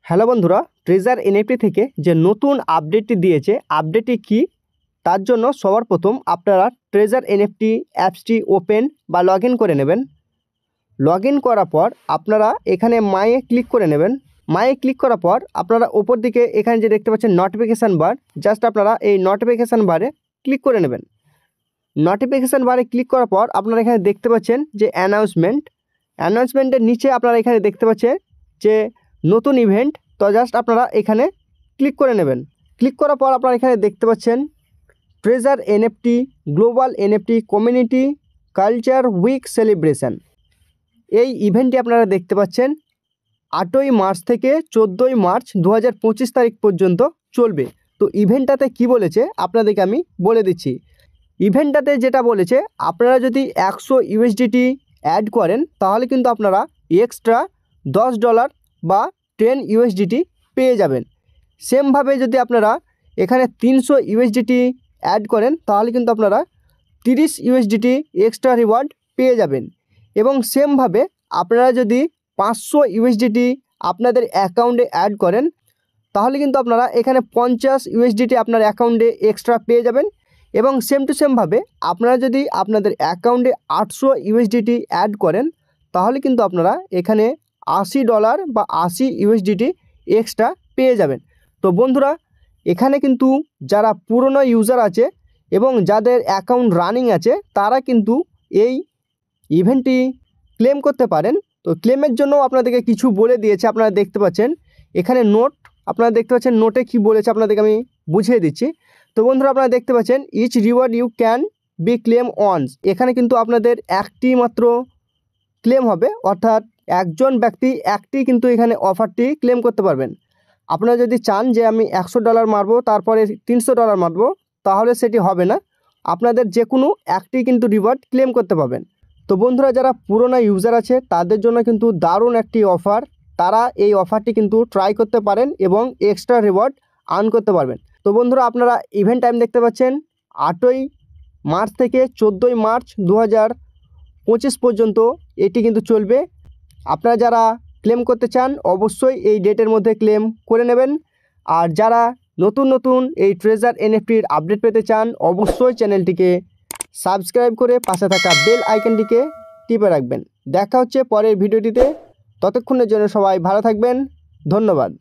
Hello বন্ধুরা, treasure NFT থেকে যে নতুন আপডেটটি দিয়েছে, আপডেটটি কি তার জন্য সবার প্রথম আপনারা ট্রেজার এনএফটি অ্যাপসটি ওপেন বা লগ ইন করে নেবেন। লগ ইন করার পর আপনারা এখানে মায়ে ক্লিক করে নেবেন। মায়ে ক্লিক করার পর আপনারা ওপর দিকে এখানে যে দেখতে পাচ্ছেন নোটিফিকেশান বার, জাস্ট আপনারা এই নোটিফিকেশান বারে ক্লিক করে নেবেন। নোটিফিকেশান বারে ক্লিক করার পর আপনারা এখানে দেখতে পাচ্ছেন যে অ্যানাউন্সমেন্টের নিচে আপনারা এখানে দেখতে পাচ্ছেন যে নতুন ইভেন্ট। তো জাস্ট আপনারা এখানে ক্লিক করে নেবেন। ক্লিক করার পর আপনারা এখানে দেখতে পাচ্ছেন treasure NFT global NFT community culture week celebration. এই ইভেন্টটি আপনারা দেখতে পাচ্ছেন 8ই মার্চ থেকে 14ই মার্চ 2025 তারিখ পর্যন্ত চলবে। তো ইভেন্টটাতে কি বলেছে আপনাদেরকে আমি বলে দিচ্ছি। ইভেন্টটাতে যেটা বলেছে, আপনারা যদি 100 ইউএসডিটি অ্যাড করেন তাহলে কিন্তু আপনারা এক্সট্রা $10 বা 10 ইউএসডিটি পেয়ে যাবেন। সেমভাবে যদি আপনারা এখানে 300 ইউএসডিটি অ্যাড করেন তাহলে কিন্তু আপনারা 30 ইউএসডিটি এক্সট্রা রিওয়ার্ড পেয়ে যাবেন। এবং সেমভাবে আপনারা যদি 500 ইউএসডিটি আপনাদের অ্যাকাউন্টে অ্যাড করেন তাহলে কিন্তু আপনারা এখানে 50 ইউএসডিটি আপনার অ্যাকাউন্টে এক্সট্রা পেয়ে যাবেন। এবং সেম টু সেমভাবে আপনারা যদি আপনাদের অ্যাকাউন্টে 800 ইউএসডিটি অ্যাড করেন তাহলে কিন্তু আপনারা এখানে $80 বা 80 ইউএসডিটি এক্সট্রা পেয়ে যাবেন। তো বন্ধুরা, এখানে কিন্তু যারা পুরনো ইউজার আছে এবং যাদের অ্যাকাউন্ট রানিং আছে তারা কিন্তু এই ইভেন্টটি ক্লেম করতে পারেন। তো ক্লেমের জন্য আপনাদেরকে কিছু বলে দিয়েছে, আপনারা দেখতে পাচ্ছেন এখানে নোট, আপনারা দেখতে পাচ্ছেন নোটে কি বলেছে আপনাদেরকে আমি বুঝিয়ে দিচ্ছি। তো বন্ধুরা, আপনারা দেখতে পাচ্ছেন each reward you can be claim once. এখানে কিন্তু আপনাদের একটি মাত্র ক্লেম হবে, অর্থাৎ একজন ব্যক্তি একটি কিন্তু এখানে অফারটি ক্লেম করতে পারবেন। আপনারা যদি চান যে আমি $100 মারবো তারপরে $300 মারবো তাহলে সেটি হবে না, আপনাদের যে কোনো একটি কিন্তু রিওয়ার্ড ক্লেম করতে পারবেন। তো বন্ধুরা, যারা পুরোনো ইউজার আছে তাদের জন্য কিন্তু দারুণ একটি অফার, তারা এই অফারটি কিন্তু ট্রাই করতে পারেন এবং এক্সট্রা রিওয়ার্ড আর্ন করতে পারবেন। তো বন্ধুরা, আপনারা ইভেন্ট টাইম দেখতে পাচ্ছেন 8ই মার্চ থেকে 14ই মার্চ 2025 পর্যন্ত এটি কিন্তু চলবে। আপনারা যারা ক্লেম করতে চান অবশ্যই এই ডেটের মধ্যে ক্লেম করে নেবেন। আর যারা নতুন এই ট্রেজার এনএফটির আপডেট পেতে চান অবশ্যই চ্যানেলটিকে সাবস্ক্রাইব করে পাশে থাকা বেল আইকনটিকে টিপে রাখবেন। দেখা হচ্ছে পরের ভিডিওটিতে, ততক্ষণের জন্য সবাই ভালো থাকবেন, ধন্যবাদ।